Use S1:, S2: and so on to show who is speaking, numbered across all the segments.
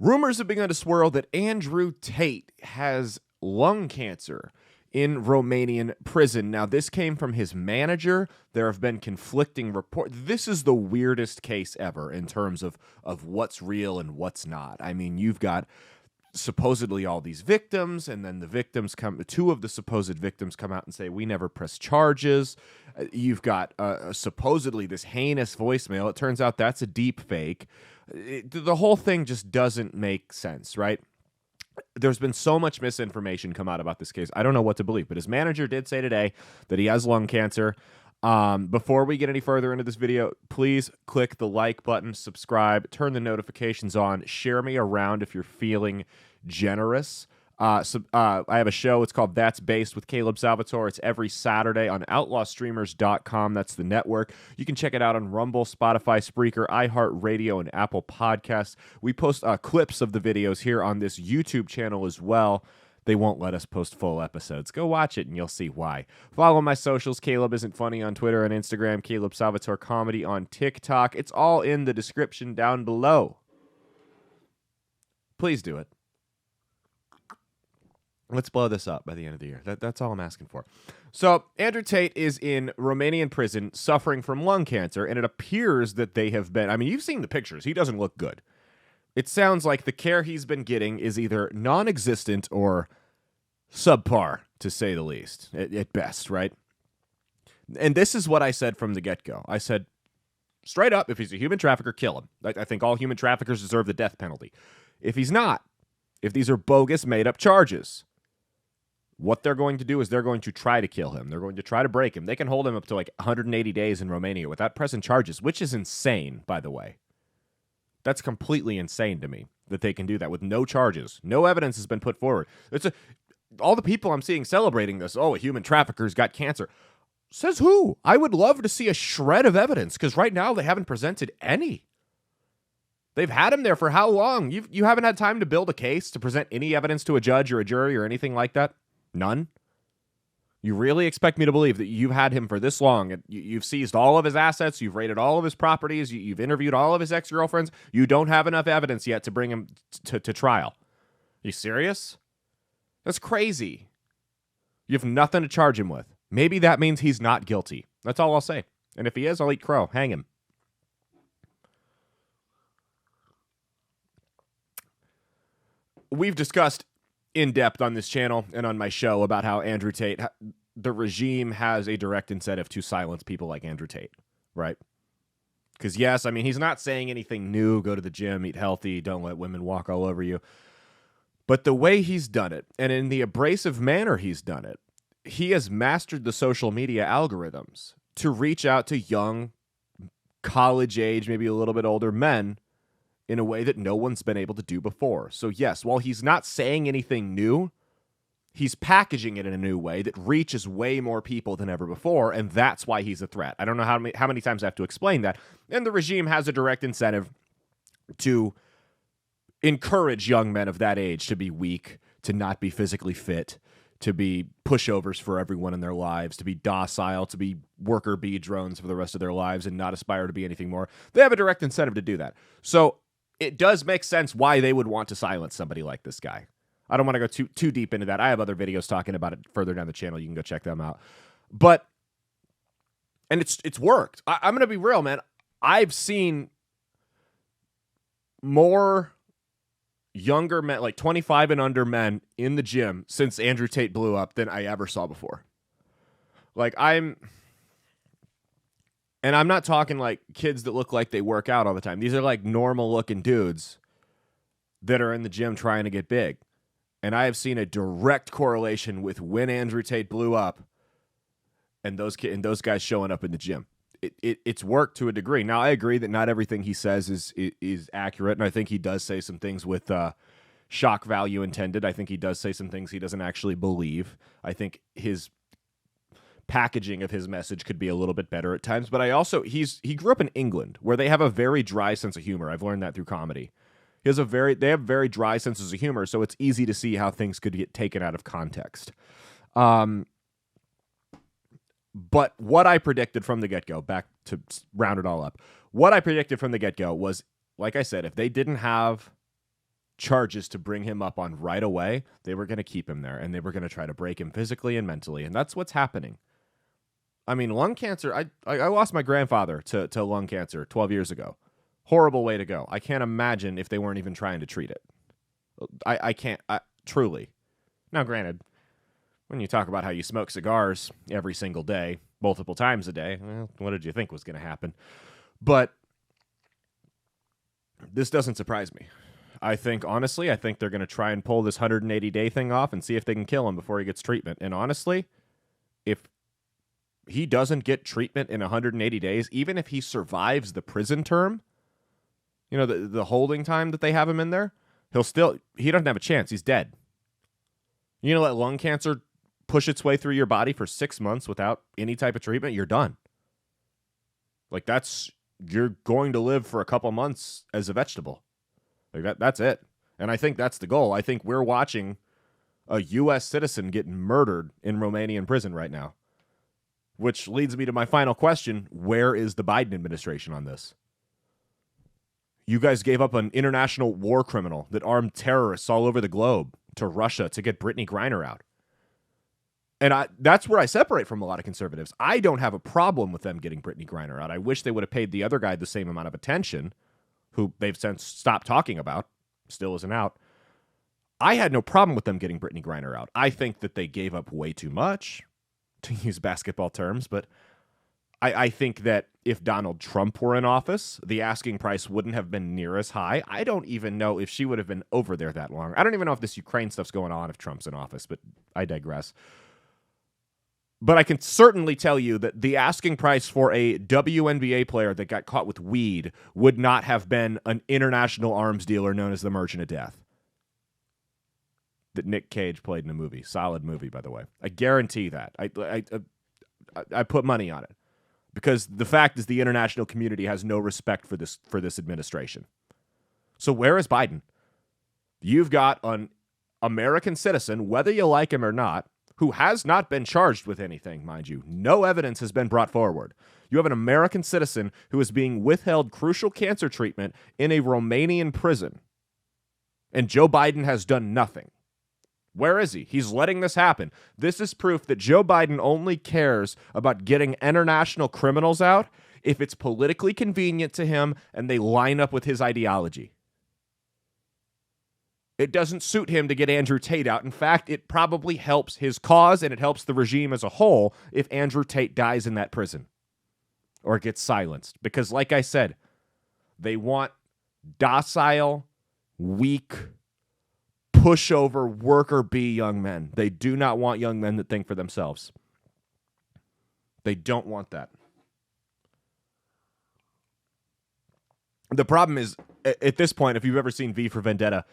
S1: Rumors have begun to swirl that Andrew Tate has lung cancer in Romanian prison. Now, this came from his manager. There have been conflicting reports. This is the weirdest case ever in terms of what's real and what's not. I mean, you've got supposedly all these victims, and then the victims two of the supposed victims come out and say, we never pressed charges. You've got supposedly this heinous voicemail. It turns out that's a deep fake. The whole thing just doesn't make sense, right? There's been so much misinformation come out about this case. I don't know what to believe, but his manager did say today that he has lung cancer. Before we get any further into this video, please click the like button, subscribe, turn the notifications on, share me around if you're feeling generous. I have a show. It's called That's Based with Caleb Salvatore. It's every Saturday on outlawstreamers.com. That's the network. You can check it out on Rumble, Spotify, Spreaker, iHeartRadio, and Apple Podcasts. We post clips of the videos here on this YouTube channel as well. They won't let us post full episodes. Go watch it and you'll see why. Follow my socials. Caleb Isn't Funny on Twitter and Instagram. Caleb Salvatore Comedy on TikTok. It's all in the description down below. Please do it. Let's blow this up by the end of the year. That's all I'm asking for. So Andrew Tate is in Romanian prison suffering from lung cancer, and it appears that they have been... I mean, you've seen the pictures. He doesn't look good. It sounds like the care he's been getting is either non-existent or subpar, to say the least, at best, right? And this is what I said from the get-go. I said, straight up, if he's a human trafficker, kill him. I think all human traffickers deserve the death penalty. If he's not, if these are bogus, made-up charges, what they're going to do is they're going to try to kill him. They're going to try to break him. They can hold him up to like 180 days in Romania without pressing charges, which is insane, by the way. That's completely insane to me that they can do that with no charges. No evidence has been put forward. All the people I'm seeing celebrating this, a human trafficker's got cancer. Says who? I would love to see a shred of evidence, because right now they haven't presented any. They've had him there for how long? You haven't had time to build a case, to present any evidence to a judge or a jury or anything like that? None? You really expect me to believe that you've had him for this long, and you've seized all of his assets, you've raided all of his properties, you've interviewed all of his ex-girlfriends, you don't have enough evidence yet to bring him to trial? You serious? That's crazy. You have nothing to charge him with. Maybe that means he's not guilty. That's all I'll say. And if he is, I'll eat crow. Hang him. We've discussed in depth on this channel and on my show about how Andrew Tate, the regime has a direct incentive to silence people like Andrew Tate, right? Because yes, I mean, he's not saying anything new. Go to the gym, eat healthy, don't let women walk all over you. But the way he's done it, and in the abrasive manner he's done it, he has mastered the social media algorithms to reach out to young, college age, maybe a little bit older men in a way that no one's been able to do before. So yes, while he's not saying anything new, he's packaging it in a new way that reaches way more people than ever before, and that's why he's a threat. I don't know how many times I have to explain that. And the regime has a direct incentive to encourage young men of that age to be weak, to not be physically fit, to be pushovers for everyone in their lives, to be docile, to be worker bee drones for the rest of their lives and not aspire to be anything more. They have a direct incentive to do that. So it does make sense why they would want to silence somebody like this guy. I don't want to go too deep into that. I have other videos talking about it further down the channel. You can go check them out. And it's worked. I'm going to be real, man. I've seen more younger men, like 25 and under men in the gym since Andrew Tate blew up than I ever saw before. And I'm not talking like kids that look like they work out all the time. These are like normal looking dudes that are in the gym trying to get big. And I have seen a direct correlation with when Andrew Tate blew up and those guys showing up in the gym. It's worked to a degree. Now, I agree that not everything he says is accurate, and I think he does say some things with shock value intended. I think he does say some things he doesn't actually believe. I think his packaging of his message could be a little bit better at times, but he grew up in England, where they have a very dry sense of humor. I've learned that through comedy. They have very dry senses of humor, so it's easy to see how things could get taken out of context. But what I predicted from the get-go, back to round it all up, what I predicted from the get-go was, like I said, if they didn't have charges to bring him up on right away, they were going to keep him there, and they were going to try to break him physically and mentally, and that's what's happening. I mean, lung cancer, I lost my grandfather to lung cancer 12 years ago. Horrible way to go. I can't imagine if they weren't even trying to treat it. I can't, truly. Now, granted, when you talk about how you smoke cigars every single day, multiple times a day, well, what did you think was going to happen? But this doesn't surprise me. Honestly, I think they're going to try and pull this 180-day thing off and see if they can kill him before he gets treatment. And honestly, if he doesn't get treatment in 180 days, even if he survives the prison term, you know, the holding time that they have him in there, he doesn't have a chance. He's dead. You know, let lung cancer push its way through your body for 6 months without any type of treatment, you're done. Like, you're going to live for a couple months as a vegetable. Like that's it. And I think that's the goal. I think we're watching a U.S. citizen get murdered in Romanian prison right now. Which leads me to my final question. Where is the Biden administration on this? You guys gave up an international war criminal that armed terrorists all over the globe to Russia to get Brittany Griner out. And that's where I separate from a lot of conservatives. I don't have a problem with them getting Brittany Griner out. I wish they would have paid the other guy the same amount of attention, who they've since stopped talking about, still isn't out. I had no problem with them getting Brittany Griner out. I think that they gave up way too much, to use basketball terms, but I think that if Donald Trump were in office, the asking price wouldn't have been near as high. I don't even know if she would have been over there that long. I don't even know if this Ukraine stuff's going on if Trump's in office, but I digress. But I can certainly tell you that the asking price for a WNBA player that got caught with weed would not have been an international arms dealer known as the Merchant of Death that Nick Cage played in a movie. Solid movie, by the way. I guarantee that. I put money on it. Because the fact is the international community has no respect for this administration. So where is Biden? You've got an American citizen, whether you like him or not, who has not been charged with anything, mind you. No evidence has been brought forward. You have an American citizen who is being withheld crucial cancer treatment in a Romanian prison. And Joe Biden has done nothing. Where is he? He's letting this happen. This is proof that Joe Biden only cares about getting international criminals out if it's politically convenient to him and they line up with his ideology. It doesn't suit him to get Andrew Tate out. In fact, it probably helps his cause and it helps the regime as a whole if Andrew Tate dies in that prison or gets silenced. Because like I said, they want docile, weak, pushover, worker bee young men. They do not want young men that think for themselves. They don't want that. The problem is, at this point, if you've ever seen V for Vendetta,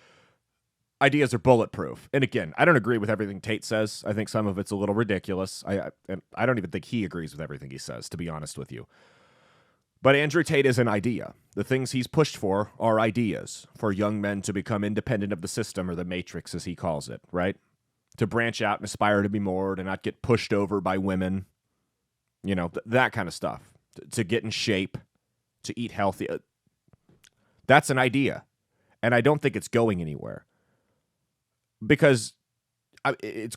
S1: ideas are bulletproof. And again, I don't agree with everything Tate says. I think some of it's a little ridiculous. And I don't even think he agrees with everything he says, to be honest with you. But Andrew Tate is an idea. The things he's pushed for are ideas for young men to become independent of the system, or the matrix, as he calls it, right? To branch out and aspire to be more, to not get pushed over by women, you know, that kind of stuff. To get in shape, to eat healthy. That's an idea. And I don't think it's going anywhere. Because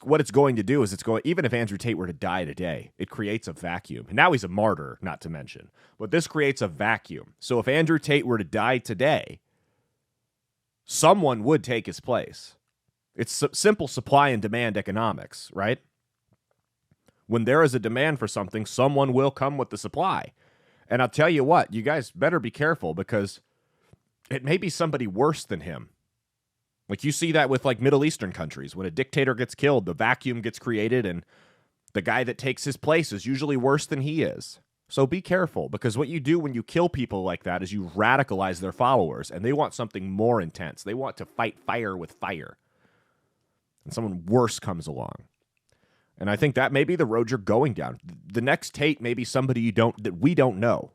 S1: what it's going to do is even if Andrew Tate were to die today, it creates a vacuum. And now he's a martyr, not to mention. But this creates a vacuum. So if Andrew Tate were to die today, someone would take his place. It's simple supply and demand economics, right? When there is a demand for something, someone will come with the supply. And I'll tell you what, you guys better be careful, because it may be somebody worse than him. Like, you see that with, like, Middle Eastern countries. When a dictator gets killed, the vacuum gets created, and the guy that takes his place is usually worse than he is. So be careful, because what you do when you kill people like that is you radicalize their followers, and they want something more intense. They want to fight fire with fire. And someone worse comes along. And I think that may be the road you're going down. The next Tate may be somebody that we don't know.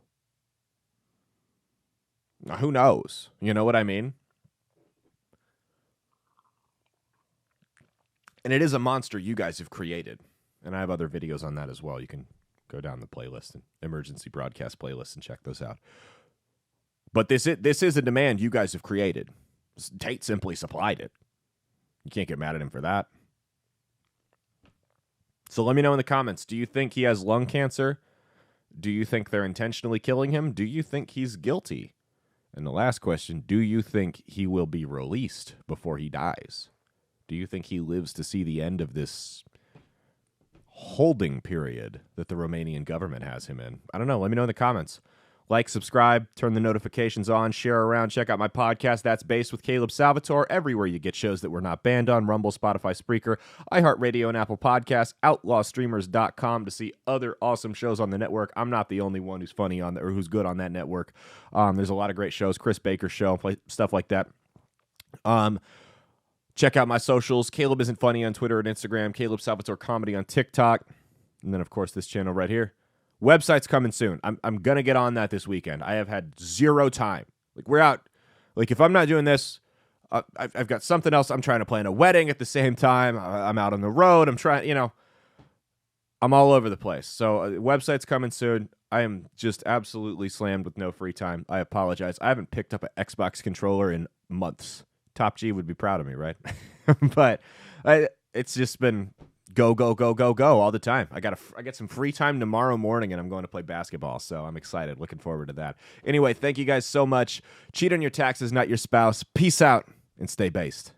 S1: Now, who knows? You know what I mean? And it is a monster you guys have created. And I have other videos on that as well. You can go down the playlist and emergency broadcast playlist and check those out. But this is a demand you guys have created. Tate simply supplied it. You can't get mad at him for that. So let me know in the comments. Do you think he has lung cancer? Do you think they're intentionally killing him? Do you think he's guilty? And the last question, do you think he will be released before he dies? Do you think he lives to see the end of this holding period that the Romanian government has him in? I don't know. Let me know in the comments. Like, subscribe, turn the notifications on, share around, check out my podcast, That's Based with Caleb Salvatore, everywhere you get shows that we're not banned on, Rumble, Spotify, Spreaker, iHeartRadio, and Apple Podcasts, outlawstreamers.com to see other awesome shows on the network. I'm not the only one who's funny on or who's good on that network. There's a lot of great shows, Chris Baker's show, stuff like that. Check out my socials. Caleb Isn't Funny on Twitter and Instagram, Caleb Salvatore Comedy on TikTok, and then, of course, this channel right here. Website's coming soon. I'm going to get on that this weekend. I have had zero time. Like, we're out. Like, if I'm not doing this, I've got something else. I'm trying to plan a wedding at the same time. I'm out on the road. I'm trying, I'm all over the place. So, website's coming soon. I am just absolutely slammed with no free time. I apologize. I haven't picked up an Xbox controller in months. Top G would be proud of me, right? But it's just been go all the time. I get some free time tomorrow morning, and I'm going to play basketball, so I'm excited. Looking forward to that. Anyway, thank you guys so much. Cheat on your taxes, not your spouse. Peace out, and stay based.